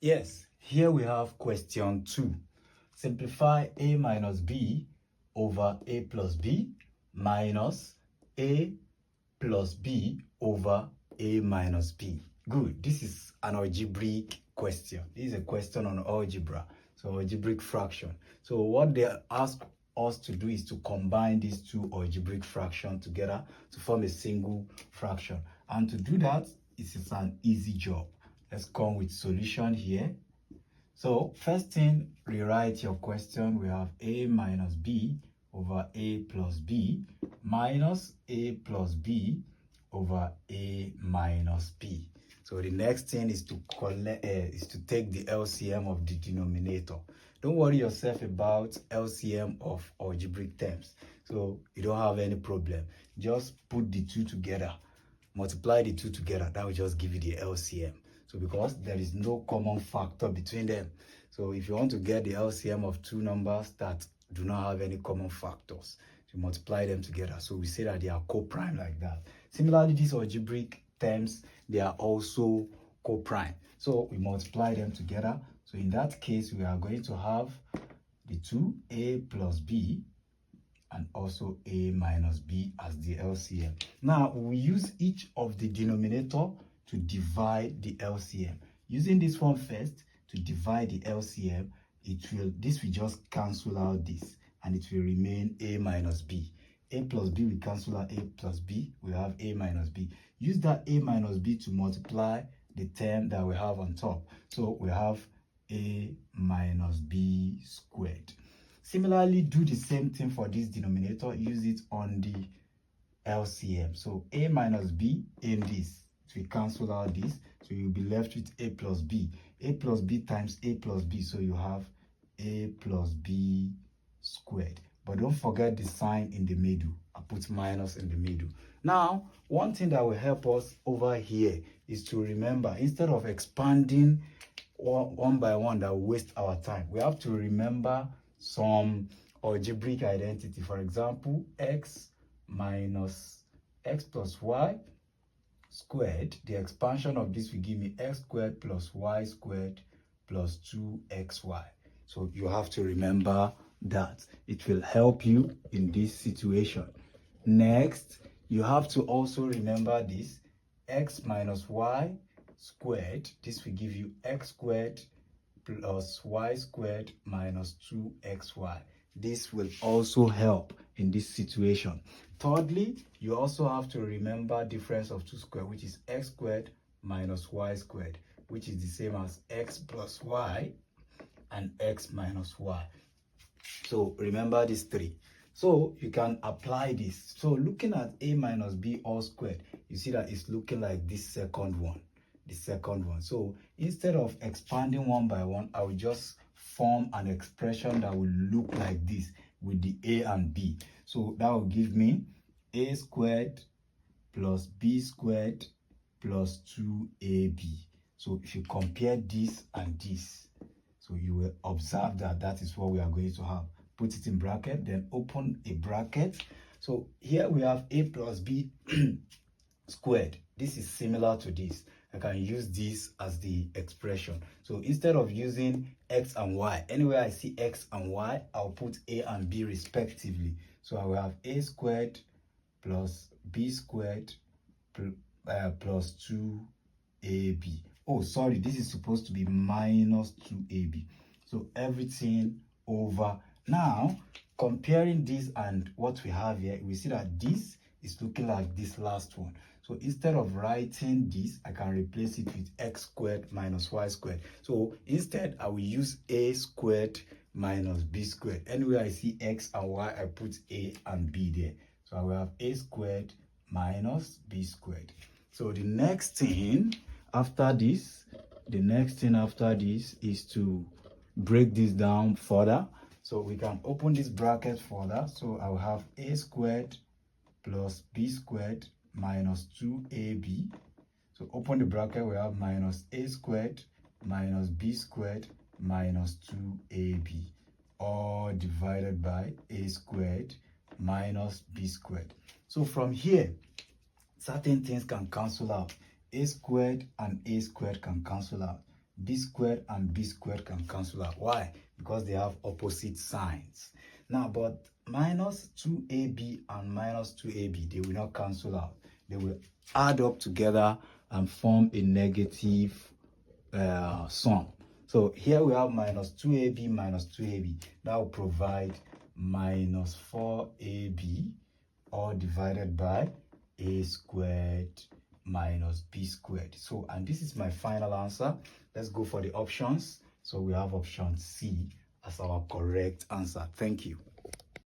Yes, here we have question 2. Simplify a minus b over a plus b minus a plus b over a minus b. Good. This is an algebraic question. This is a question on algebra. So algebraic fraction. So what they ask us to do is to combine these two algebraic fractions together to form a single fraction. And to do that, it is an easy job. Let's come with solution here. So first thing, rewrite your question. We have a minus b over a plus b minus a plus b over a minus b. So the next thing is to take the LCM of the denominator. Don't worry yourself about LCM of algebraic terms. So you don't have any problem. Just put the two together. Multiply the two together. That will just give you the LCM. So because there is no common factor between them. So if you want to get the LCM of two numbers that do not have any common factors, you multiply them together. So we say that they are co-prime like that. Similarly, these algebraic terms, they are also co-prime. So we multiply them together. So in that case, we are going to have the two, a plus b, and also a minus b as the LCM. Now, we use each of the denominator to divide the LCM. Using this one first to divide the LCM, this will just cancel out this, and it will remain a minus b. A plus b will cancel out a plus b. We have a minus b. Use that a minus b to multiply the term that we have on top. So we have a minus b squared. Similarly, do the same thing for this denominator. Use it on the LCM. So a minus b in this, so we cancel out this. So you'll be left with a plus b. A plus b times a plus b. So you have a plus b squared. But don't forget the sign in the middle. I put minus in the middle. Now, one thing that will help us over here is to remember, instead of expanding one by one that will waste our time, we have to remember some algebraic identity. For example, x minus x plus y squared, the expansion of this will give me x squared plus y squared plus 2xy. So you have to remember that. It will help you in this situation. Next, you have to also remember this, x minus y squared. This will give you x squared plus y squared minus 2xy. This will also help in this situation. Thirdly, you also have to remember difference of two squared, which is x squared minus y squared, which is the same as x plus y and x minus y. So remember these three. So you can apply this. So looking at a minus b all squared, you see that it's looking like this second one. The second one. So instead of expanding one by one, I will just form an expression that will look like this with the a and b. So that will give me a squared plus b squared plus 2ab. So if you compare this and this, so you will observe that that is what we are going to have. Put it in bracket, then open a bracket. So here we have a plus b squared. This is similar to this. I can use this as the expression. So instead of using x and y, anywhere I see x and y, I'll put a and b respectively. So I will have a squared plus b squared plus 2ab. Oh, sorry, this is supposed to be minus 2ab. So everything over. Now, comparing this and what we have here, we see that this is looking like this last one. So instead of writing this, I can replace it with x squared minus y squared. So instead, I will use a squared minus b squared. Anywhere I see x and y, I put a and b there. So I will have a squared minus b squared. So the next thing after this is to break this down further. So we can open this bracket further. So I will have a squared plus b squared minus 2ab. So open the bracket, we have minus a squared minus b squared minus 2ab, all divided by a squared minus b squared. So from here, certain things can cancel out. A squared and a squared can cancel out. b squared and b squared can cancel out. Why? Because they have opposite signs. Now, but minus 2ab and minus 2ab, they will not cancel out. They will add up together and form a negative sum. So here we have minus 2ab minus 2ab. That will provide minus 4ab, all divided by a squared minus b squared. So, and this is my final answer. Let's go for the options. So we have option C as our correct answer. Thank you.